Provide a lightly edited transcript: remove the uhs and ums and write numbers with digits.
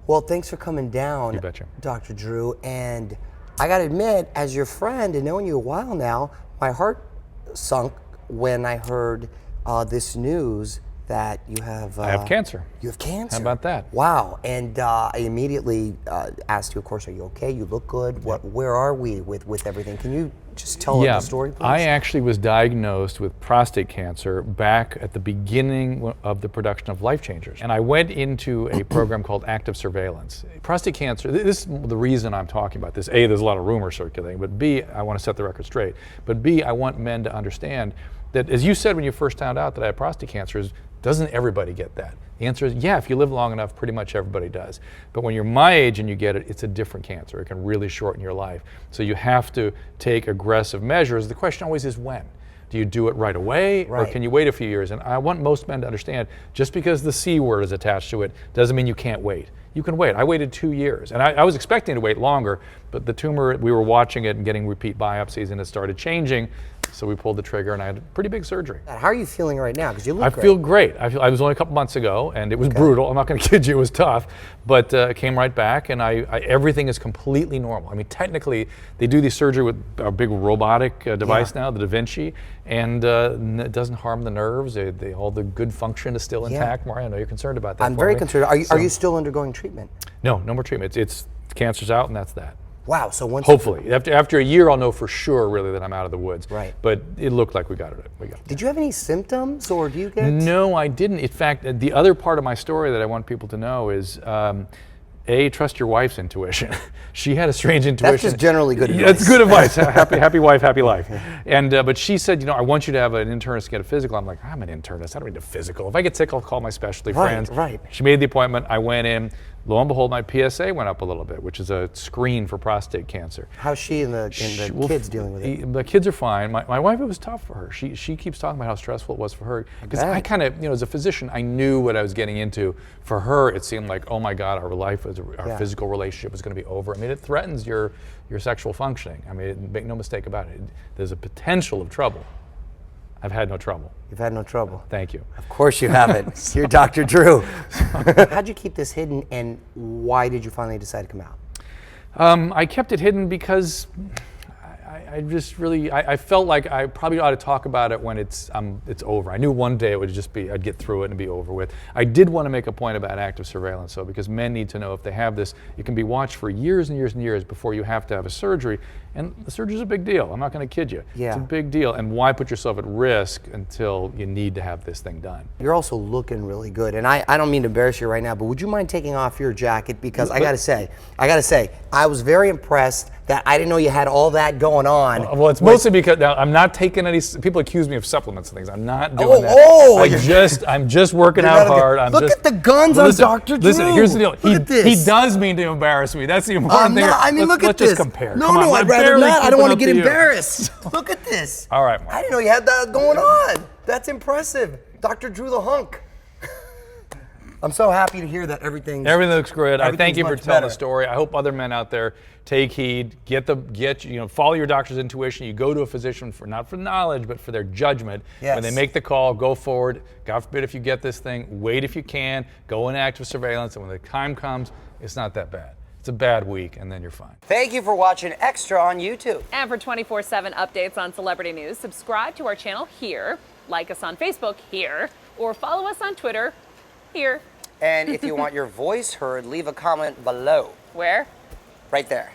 Well, thanks for coming down, You betcha. Dr. Drew. And I got to admit, as your friend and knowing you a while now, my heart sunk when I heard this news that you have... I have cancer. You have cancer? How about that? Wow. And I immediately asked you, of course, are you okay? You look good. Where are we with everything? Can you just tell us the story, please? I actually was diagnosed with prostate cancer back at the beginning of the production of Life Changers. And I went into a program called active surveillance. Prostate cancer, this is the reason I'm talking about this. A, there's a lot of rumors circulating, but B, I want to set the record straight. But B, I want men to understand that, as you said when you first found out that I had prostate cancer, doesn't everybody get that? The answer is, yeah, if you live long enough, pretty much everybody does. But when you're my age and you get it, it's a different cancer. It can really shorten your life. So you have to take aggressive measures. The question always is when? Do you do it right away, or can you wait a few years? And I want most men to understand, just because the C word is attached to it doesn't mean you can't wait. You can wait. I waited 2 years, and I was expecting to wait longer, but the tumor, we were watching it and getting repeat biopsies, and it started changing. So we pulled the trigger, and I had a pretty big surgery. How are you feeling right now? Because you look great. I feel great. I was only a couple months ago, and it was brutal. I'm not going to kid you, it was tough, but it came right back, and everything is completely normal. I mean, technically, they do the surgery with a big robotic device now, the Da Vinci, and it doesn't harm the nerves. All the good function is still intact. Mario, I know you're concerned about that. I'm very concerned. Are you still undergoing treatment? No, no more treatment. It's cancer's out, and that's that. Wow, so once... Hopefully. After a year, I'll know for sure, really, that I'm out of the woods. Right. But it looked like we got it. Did you have any symptoms, or do you get... No, I didn't. In fact, the other part of my story that I want people to know is, A, trust your wife's intuition. She had a strange intuition. That's just generally good advice. That's good advice. Happy wife, happy life. And but she said, I want you to have an internist get a physical. I'm like, I'm an internist. I don't need a physical. If I get sick, I'll call my specialty friends. Right. She made the appointment. I went in. Lo and behold, my PSA went up a little bit, which is a screen for prostate cancer. How's she and the kids dealing with it? The kids are fine. My wife, it was tough for her. She keeps talking about how stressful it was for her. Because I kind of, as a physician, I knew what I was getting into. For her, it seemed like, oh my God, our life, our physical relationship is going to be over. I mean, it threatens your sexual functioning. I mean, make no mistake about it. There's a potential of trouble. I've had no trouble. You've had no trouble. Thank you. Of course you haven't. You're Dr. Drew. How'd you keep this hidden, and why did you finally decide to come out? I kept it hidden because I felt like I probably ought to talk about it when it's over. I knew one day it would just be, I'd get through it and be over with. I did want to make a point about active surveillance, though, because men need to know if they have this, it can be watched for years and years and years before you have to have a surgery. And the surgery's a big deal. I'm not going to kid you. Yeah. It's a big deal. And why put yourself at risk until you need to have this thing done? You're also looking really good. And I don't mean to embarrass you right now, but would you mind taking off your jacket? Because I got to say, I was very impressed that I didn't know you had all that going on. Well, it's mostly because now I'm not taking any. People accuse me of supplements and things. I'm not doing that. I'm just working out hard. Look at the guns on Dr. Drew. Listen, here's the deal. Look at this. He does mean to embarrass me. That's the important thing. I mean, look at this. Let's just compare. No, I'd rather not. I don't want to get embarrassed. Look at this. All right, Mark. I didn't know you had that going on. That's impressive. Dr. Drew the Hunk. I'm so happy to hear that everything looks good. I thank you for telling better. the story. I hope other men out there take heed, follow your doctor's intuition. You go to a physician not for knowledge, but for their judgment. Yes. When they make the call, go forward. God forbid if you get this thing, wait if you can, go in active surveillance, and when the time comes, it's not that bad. It's a bad week, and then you're fine. Thank you for watching Extra on YouTube. And for 24/7 updates on celebrity news, subscribe to our channel here, like us on Facebook here, or follow us on Twitter here. And if you want your voice heard, leave a comment below. Where? Right there.